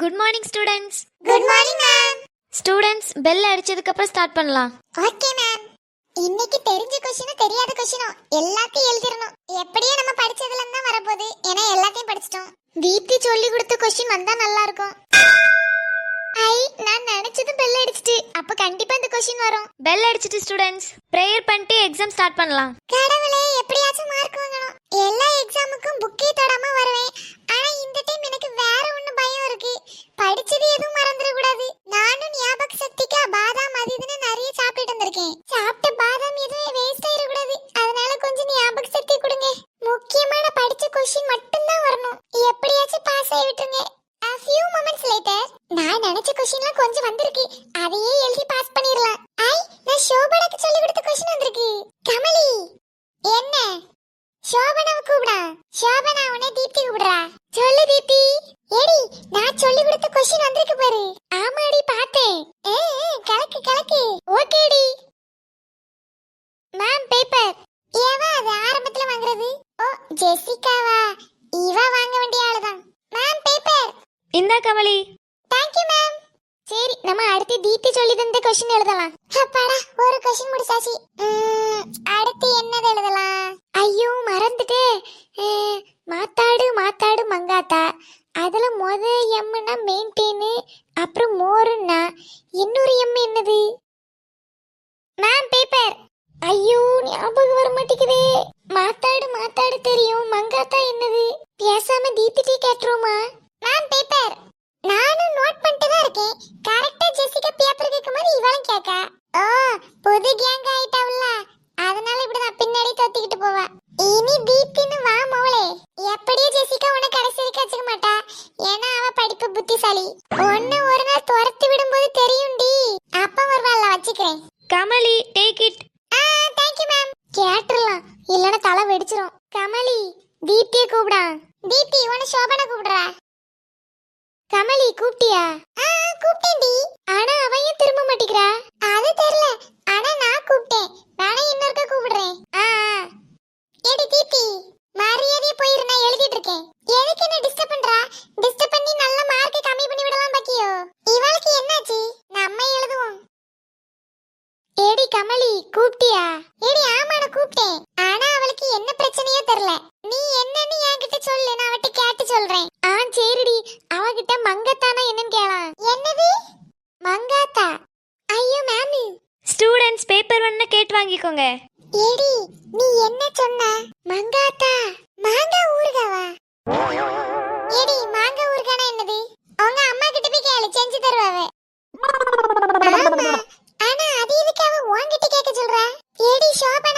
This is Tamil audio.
Good morning students. Good morning ma'am. Students bell அடிச்சதுக்கு அப்புறம் ஸ்டார்ட் பண்ணலாம். Okay ma'am. இன்னைக்கு தெரிஞ்ச क्वेश्चन தெரியாத क्वेश्चन எல்லாத்தையும் எழுதிரணும். எப்படியே நம்ம படிச்சதுல இருந்தா வரப்போகுது. ஏனா எல்லாத்தையும் படிச்சிட்டோம். தீப்தி சொல்லி கொடுத்த क्वेश्चन வந்தா நல்லா இருக்கும். ஐ நான் நினைச்சது பெல் அடிச்சிட்டு. அப்ப கண்டிப்பா இந்த क्वेश्चन வரும். பெல் அடிச்சிட்டு ஸ்டூடெண்ட்ஸ் பிரேயர் பண்ணிட்டு எக்ஸாம் ஸ்டார்ட் பண்ணலாம். கடவுளே எப்படியாச்சும் மார்க் வாங்கணும். எல்லா எக்ஸாமுக்கும் புக்கே தொடாம வருவேன். ஆனா இந்த டைம் எனக்கு வேற ஒண்ணு பயம் இருக்கு. படிச்சது எதுவும் மறந்துட கூடாது. நானும் ஞாபக சக்திக்கு பாதாம் அதுன்னு நிறைய சாப்பிட்டு வந்திருக்கேன். சாப்பிட்ட பாதாம் எதுவும் வேஸ்ட் ஆயிர கூடாது. அதனால கொஞ்சம் ஞாபக சக்தி கொடுங்க. முக்கியமான படிச்ச क्वेश्चन மட்டும் தான் வரணும். எப்படியாச்சும் பாஸ் ஆகி விட்டுருங்க. A few moments later நான் நினைச்ச क्वेश्चनலாம் கொஞ்சம் வந்திருக்கு. அதையே எழுதி பாஸ் பண்ணிரலாம். ஐ நான் ஷோபனாக்கு சொல்லி கொடுத்த क्वेश्चन வந்திருக்கு. கமலி என்ன ஷோபனாவை கூப்பிடா. ஷோபனா உன்னை தீப்தி கூப்பிடுறா. சொல்லு தீப்தி. ஏடி நான் சொல்லி கொடுத்த क्वेश्चन வந்திருக்கு பாரு. ஆமாடி பார்த்தேன். கலக்கு கலக்கு. ஓகேடி மேம். பேப்பர் ஏவா அது ஆரம்பத்துல வாங்குறது? ஓ ஜெசிகாவா? இவா வாங்க வேண்டிய ஆளுதான். Ma'am paper. இந்தா கமலி. Thank you ma'am. சரி நம்ம அடுத்து தீப்தி சொல்லி தந்த क्वेश्चन எழுதலாம். அப்பாடா ஒரு क्वेश्चन முடிச்சாச்சு. அடுத்து என்னது எழுதலாம்? ஐயோ மறந்துட்டே. மாத்தாடு மாத்தாடு மங்காத்தா. அதுல முத எம்னா மெயின்டெயின், அப்புறம் மோருன்னா இன்னொரு எம் என்னது? Ma'am paper. ஐயோ ஞாபகம் வர மாட்டேங்குதே. மாத்தாடு மாத்தாடு தெரியும், மங்காத்தா என்னது? பேசாம தீப்தி கேட்றோமா? Ma'am paper. நானும் நோட் பண்ணிட்டு தான் இருக்கேன். கரெக்ட்டா ஜெசிகா பேப்பர் கேக்கும்போது இவளும் கேக்கா. ஓ புது கேங் ஆயிட்டாவல்ல, அதனால இப்படி நான் பின்னாடி தொத்திக்கிட்டு போவா. இனி தீப்தின்னு வா மவளே. எப்படியே ஜெசிகா உன்னை கடைசி வரைக்கும் வச்சுக்க மாட்டா. ஏன்னா அவ படிப்பு புத்திசாலி. ஒன்னு ஒரு நாள் துரத்தி விடும்போது தெரியும்டி. அப்ப வருவாள்ல வச்சுக்கிறேன். Kamali take it. Thank you ma'am. கேட்டுறலாம் இல்லனா தலை வெடிச்சிரும். கமலி தீப்தியை கூப்பிடா. தீப்தி உன்னை ஷோபனா கூப்பிடுறா. கமலி கூப்பிட்டியா? கூப்பிட்டேன்டி. ஆனா அவ ஏன் திரும்ப மாட்டேங்கிறா? அது தெரியல. ஆனா நான் கூப்பிட்டேன். நானே இன்னொருக்க கூப்பிடுறேன். ஏடி தீப்தி மரியாதையா போயிரு, நான் எழுதிட்டு இருக்கேன். எதுக்கு என்ன டிஸ்டர்ப் பண்றா? டிஸ்டர்ப் பண்ணி நல்ல மார்க் கம்மி பண்ணி விடலாம் பாக்கியோ. இவளுக்கு என்னாச்சு? நம்ம எழுதுவோம். ஏடி கமலி கூப்பிட்டியா? ஏடி ஆமா நான் கூப்பிட்டேன். ஆனா அவளுக்கு என்ன பிரச்சனையோ தெரியல. நீ என்னன்னு என்கிட்ட சொல்லு, நான் அவட்ட கேட்டு சொல்றேன். சரிடி. அவகிட்ட மங்காத்தானா என்னன்னு கேளலாம். என்னது மங்காத்தா? ஐயோ மேம். ஸ்டூடெண்ட்ஸ் பேப்பர் ஒன்னு கேட்டு வாங்கிக்கோங்க. ஏடி நீ என்ன சொன்ன? மங்காத்தா மாங்கா ஊறுகாவா? ஏடி மாங்கா ஊறுகானா என்னது? அவங்க அம்மா கிட்ட போய் கேளு, செஞ்சு தருவாவே. ஆனா அது எதுக்கு அவ உன்கிட்ட கேட்க சொல்றா? ஏடி ஷோபனா